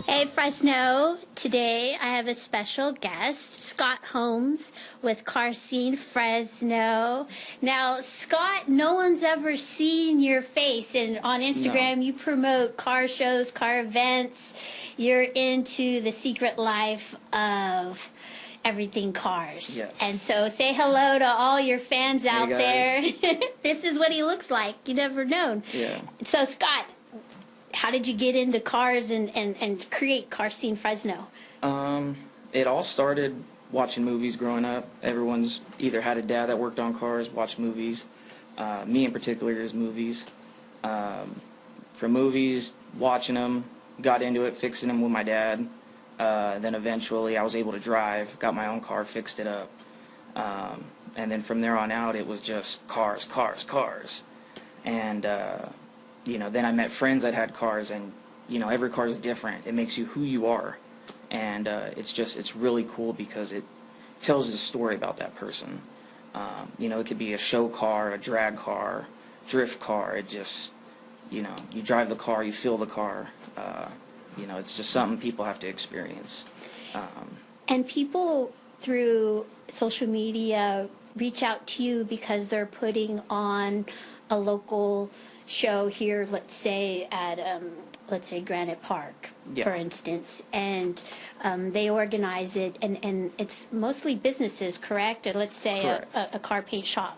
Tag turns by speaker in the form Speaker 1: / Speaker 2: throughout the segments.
Speaker 1: Hey Fresno, today I have a special guest, Scott Holmes with Car Scene Fresno. Now, Scott, no one's ever seen your face, and on Instagram you promote car shows, car events. You're into the secret life of everything cars.
Speaker 2: Yes.
Speaker 1: And so say hello to all your fans out there.
Speaker 2: Guys.
Speaker 1: This is what he looks like. You never known.
Speaker 2: Yeah.
Speaker 1: So Scott, how did you get into cars and create Car Scene Fresno?
Speaker 2: It all started watching movies growing up. Everyone's either had a dad that worked on cars, watched movies. Me in particular is movies. From movies, watching them, got into it, fixing them with my dad. Then eventually I was able to drive, got my own car, fixed it up. And then from there on out, it was just cars. And, then I met friends that had cars, and, every car is different. It makes you who you are. And it's really cool because it tells the story about that person. It could be a show car, a drag car, drift car. It just, you drive the car, you feel the car. It's just something people have to experience.
Speaker 1: And people through social media reach out to you because they're putting on a local show here, let's say at Granite Park, for instance, and they organize it, and it's mostly businesses, correct? And let's say a car paint shop.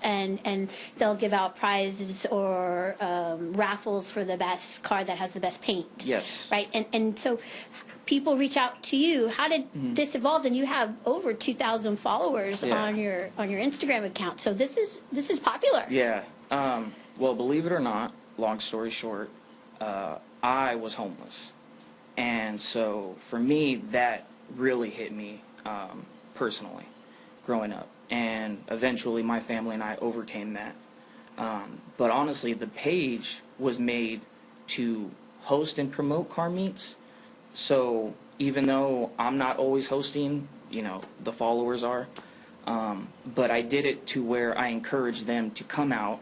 Speaker 1: And they'll give out prizes or raffles for the best car that has the best paint.
Speaker 2: Yes.
Speaker 1: Right? And so people reach out to you. How did this evolve? And you have over 2,000 followers on your Instagram account. So this is popular.
Speaker 2: Yeah. Well, believe it or not, long story short, I was homeless. And so for me, that really hit me personally growing up. And eventually my family and I overcame that. But honestly, the page was made to host and promote car meets. So even though I'm not always hosting, the followers are, but I did it to where I encouraged them to come out.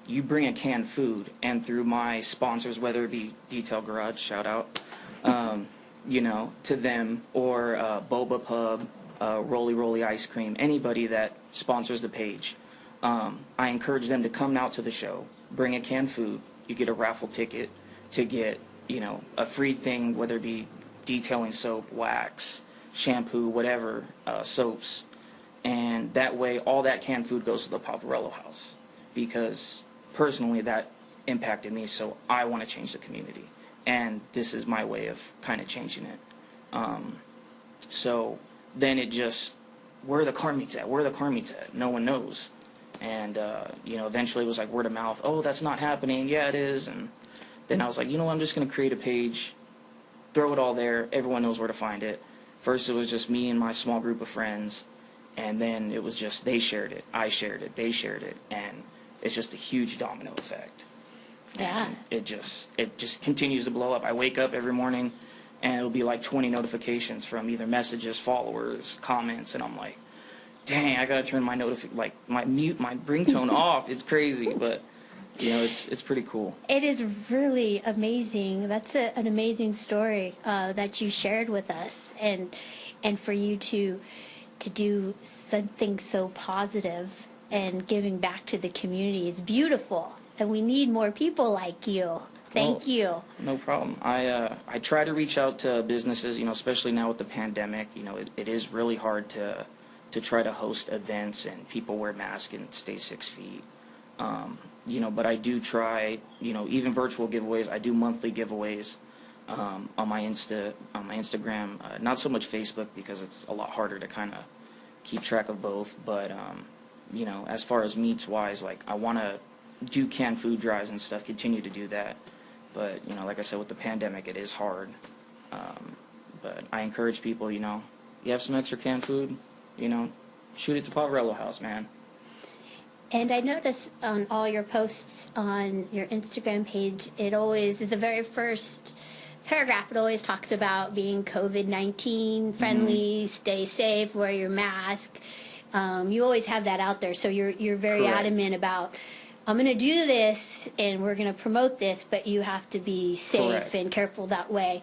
Speaker 2: You bring a canned food, and through my sponsors, whether it be Detail Garage, shout out, to them, or Boba Pub, Rolly Rolly Ice Cream, anybody that sponsors the page, I encourage them to come out to the show, bring a canned food. You get a raffle ticket to get, a free thing, whether it be detailing soap, wax, shampoo, whatever, soaps. And that way, all that canned food goes to the Pavarello house. Because personally, that impacted me, so I want to change the community. And this is my way of kind of changing it. So then it just, where are the car meets at? No one knows. And, eventually it was like word of mouth. Oh, that's not happening. Yeah, it is. And then I was like, I'm just going to create a page, throw it all there. Everyone knows where to find it. First it was just me and my small group of friends. And then it was just they shared it, I shared it, they shared it. And it's just a huge domino effect.
Speaker 1: Yeah.
Speaker 2: And it just continues to blow up. I wake up every morning, and it'll be like 20 notifications from either messages, followers, comments, and I'm like, dang, I gotta turn my my ringtone off. It's crazy, but it's pretty cool.
Speaker 1: It is really amazing. That's an amazing story that you shared with us, and for you to do something so positive and giving back to the community is beautiful, and we need more people like you. Thank you.
Speaker 2: No problem. I try to reach out to businesses, especially now with the pandemic. It is really hard to try to host events and people wear masks and stay 6 feet. But I do try, even virtual giveaways. I do monthly giveaways on my Instagram. Not so much Facebook because it's a lot harder to kind of keep track of both. But as far as meats wise, I want to do canned food drives and stuff. Continue to do that. But like I said, with the pandemic, it is hard. But I encourage people. You have some extra canned food. Shoot it to Pavarello House, man.
Speaker 1: And I notice on all your posts on your Instagram page, the very first paragraph, it always talks about being COVID-19 friendly, stay safe, wear your mask. You always have that out there, so you're very adamant about, I'm going to do this and we're going to promote this, but you have to be safe and careful that way.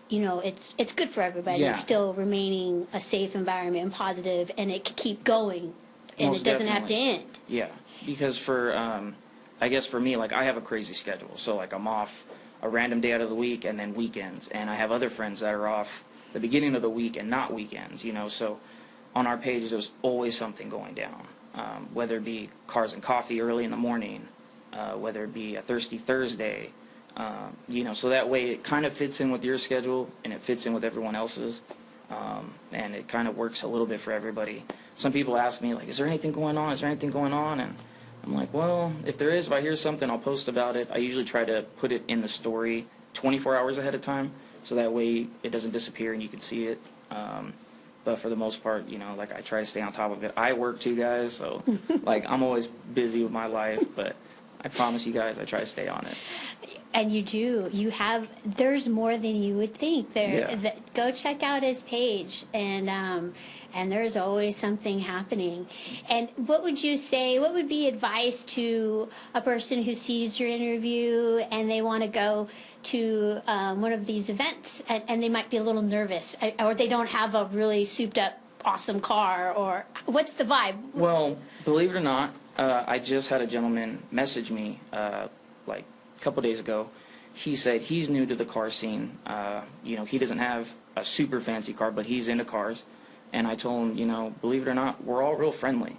Speaker 1: it's good for everybody.
Speaker 2: Yeah.
Speaker 1: It's still remaining a safe environment and positive, and it can keep going, and
Speaker 2: Most
Speaker 1: it doesn't have to
Speaker 2: definitely.
Speaker 1: end.
Speaker 2: Yeah, because for I guess for me, like I have a crazy schedule. So like I'm off a random day out of the week and then weekends, and I have other friends that are off the beginning of the week and not weekends. So on our page there's always something going down, whether it be cars and coffee early in the morning, whether it be a thirsty Thursday. So that way it kind of fits in with your schedule and it fits in with everyone else's, and it kind of works a little bit for everybody. Some people ask me, like, is there anything going on? Is there anything going on? And I'm like, well, if there is, if I hear something, I'll post about it. I usually try to put it in the story 24 hours ahead of time, so that way it doesn't disappear and you can see it. But for the most part, like I try to stay on top of it. I work too, guys, so like I'm always busy with my life, but I promise you guys I try to stay on it.
Speaker 1: And you do. There's more than you would think.
Speaker 2: Yeah.
Speaker 1: Go check out his page, and there's always something happening. And what would you say, what would be advice to a person who sees your interview and they want to go to one of these events, and they might be a little nervous, or they don't have a really souped up, awesome car, or what's the vibe?
Speaker 2: Well, believe it or not, I just had a gentleman message me like a couple days ago. He said he's new to the car scene. He doesn't have a super fancy car, but he's into cars. And I told him, believe it or not, we're all real friendly.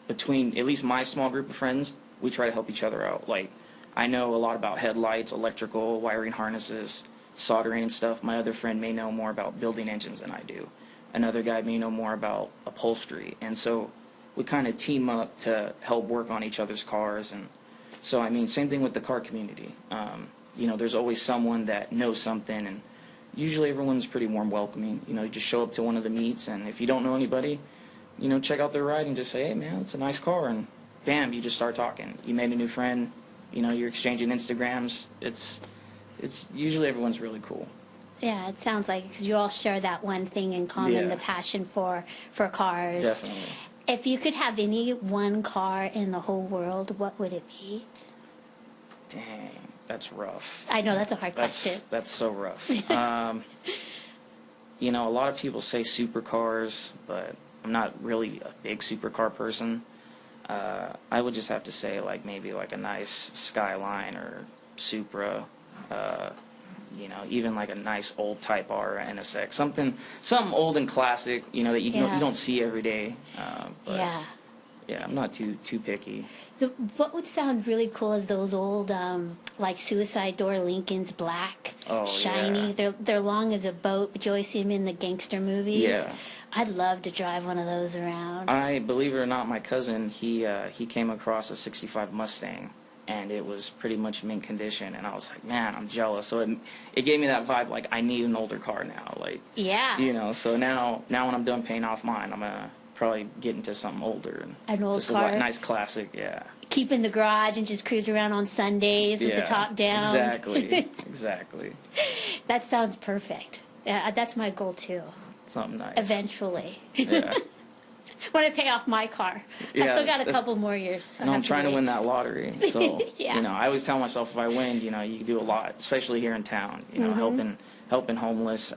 Speaker 2: Between at least my small group of friends, we try to help each other out. Like, I know a lot about headlights, electrical, wiring harnesses, soldering and stuff. My other friend may know more about building engines than I do. Another guy may know more about upholstery. And so we kind of team up to help work on each other's cars. And so, same thing with the car community. There's always someone that knows something, and usually everyone's pretty warm welcoming. You just show up to one of the meets, and if you don't know anybody, check out their ride and just say, hey, man, it's a nice car, and bam, you just start talking. You made a new friend, you're exchanging Instagrams. It's usually everyone's really cool.
Speaker 1: Yeah, it sounds like, because you all share that one thing in common,
Speaker 2: Yeah.
Speaker 1: the passion for cars.
Speaker 2: Definitely.
Speaker 1: If you could have any one car in the whole world, what would it be?
Speaker 2: Dang, that's rough.
Speaker 1: I know, that's a hard question.
Speaker 2: That's so rough. A lot of people say supercars, but I'm not really a big supercar person. I would just have to say, like, maybe like a nice Skyline or Supra, even like a nice old Type R or NSX, something old and classic, that you don't see every day. But yeah, I'm not too picky.
Speaker 1: What would sound really cool is those old, like Suicide Door Lincolns, black, shiny.
Speaker 2: Yeah.
Speaker 1: They're long as a boat, but you always see them in the gangster movies.
Speaker 2: Yeah.
Speaker 1: I'd love to drive one of those around.
Speaker 2: Believe it or not, my cousin, he came across a '65 Mustang, and it was pretty much mint condition, and I was like, man, I'm jealous. So it gave me that vibe, like, I need an older car now, like, so now when I'm done paying off mine, I'm gonna probably get into something older, and
Speaker 1: an old
Speaker 2: just
Speaker 1: car,
Speaker 2: a nice classic. Yeah,
Speaker 1: keep in the garage and just cruise around on Sundays with the top down.
Speaker 2: Exactly.
Speaker 1: That sounds perfect. That's my goal too.
Speaker 2: Something nice
Speaker 1: Eventually.
Speaker 2: Yeah.
Speaker 1: When I pay off my car.
Speaker 2: Yeah,
Speaker 1: I still got a couple more years.
Speaker 2: And I'm trying to win that lottery. So,
Speaker 1: Yeah.
Speaker 2: I always tell myself if I win, you can do a lot, especially here in town, helping homeless,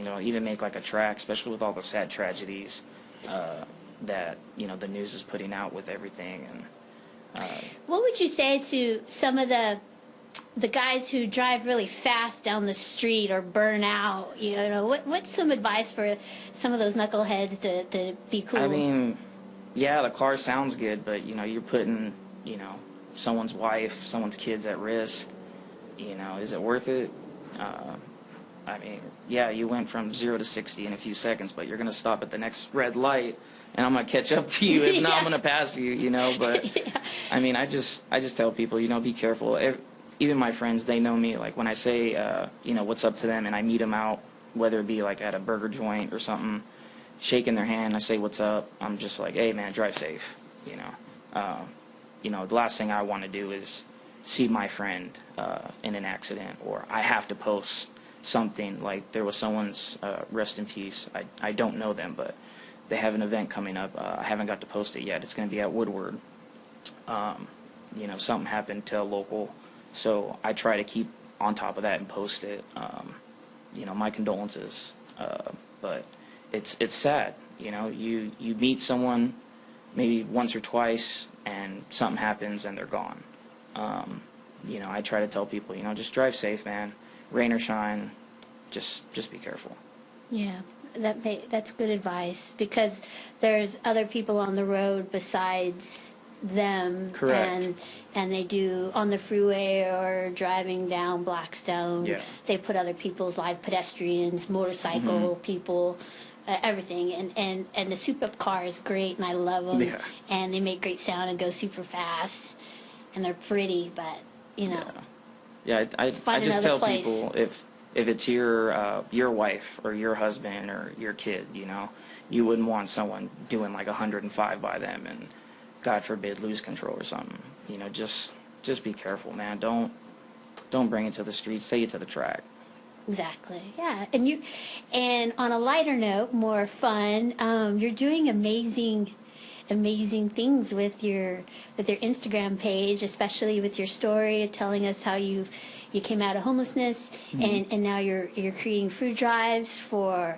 Speaker 2: even make like a track, especially with all the sad tragedies that, the news is putting out with everything. And
Speaker 1: what would you say to some of the guys who drive really fast down the street or burn out? What's some advice for some of those knuckleheads to be cool?
Speaker 2: Yeah, the car sounds good, but you're putting someone's wife, someone's kids at risk. Is it worth it? Yeah, you went from 0 to 60 in a few seconds, but you're gonna stop at the next red light, and I'm gonna catch up to you. If not, I'm gonna pass you. But
Speaker 1: Yeah.
Speaker 2: I just tell people, be careful. Even my friends, they know me. Like when I say, what's up to them, and I meet them out, whether it be like at a burger joint or something, shaking their hand, I say, what's up? I'm just like, hey man, drive safe. The last thing I want to do is see my friend in an accident, or I have to post something. Like there was someone's, rest in peace. I don't know them, but they have an event coming up. I haven't got to post it yet. It's going to be at Woodward. Something happened to a local. So I try to keep on top of that and post it. My condolences. But it's sad. You meet someone maybe once or twice, and something happens, and they're gone. I try to tell people, just drive safe, man. Rain or shine, just be careful.
Speaker 1: Yeah, that's good advice, because there's other people on the road besides them.
Speaker 2: Correct.
Speaker 1: And they do on the freeway or driving down Blackstone.
Speaker 2: Yeah.
Speaker 1: They put other people's live pedestrians, motorcycle people, everything. And the soup up car is great, and I love them.
Speaker 2: Yeah.
Speaker 1: And they make great sound and go super fast, and they're pretty, but
Speaker 2: Yeah, I
Speaker 1: Find
Speaker 2: just
Speaker 1: another
Speaker 2: tell
Speaker 1: place.
Speaker 2: people, if it's your wife or your husband or your kid, you wouldn't want someone doing like 105 by them and, God forbid, lose control or something. Just be careful, man. Don't bring it to the streets. Take it to the track.
Speaker 1: Exactly. Yeah. And on a lighter note, more fun, you're doing amazing things with your Instagram page, especially with your story telling us how you came out of homelessness, and now you're creating food drives for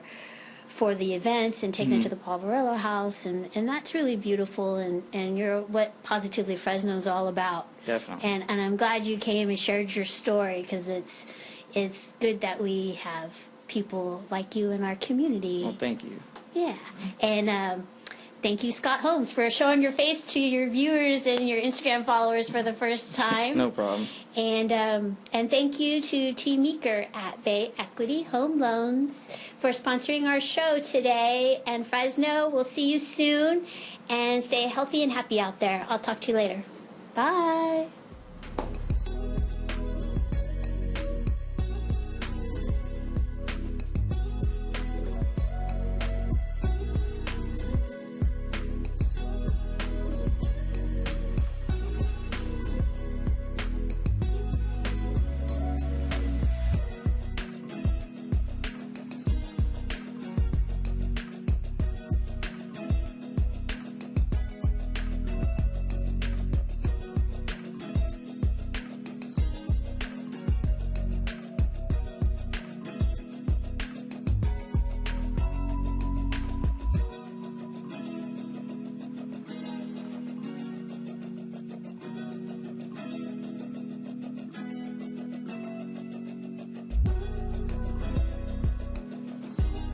Speaker 1: the events and taking it to the Palvarello house, and that's really beautiful, and you're what Positively Fresno is all about.
Speaker 2: Definitely.
Speaker 1: And I'm glad you came and shared your story, because it's good that we have people like you in our community.
Speaker 2: Well, thank you.
Speaker 1: Yeah. And thank you, Scott Holmes, for showing your face to your viewers and your Instagram followers for the first time.
Speaker 2: No problem.
Speaker 1: And thank you to T. Meeker at Bay Equity Home Loans for sponsoring our show today. And Fresno, we'll see you soon. And stay healthy and happy out there. I'll talk to you later. Bye.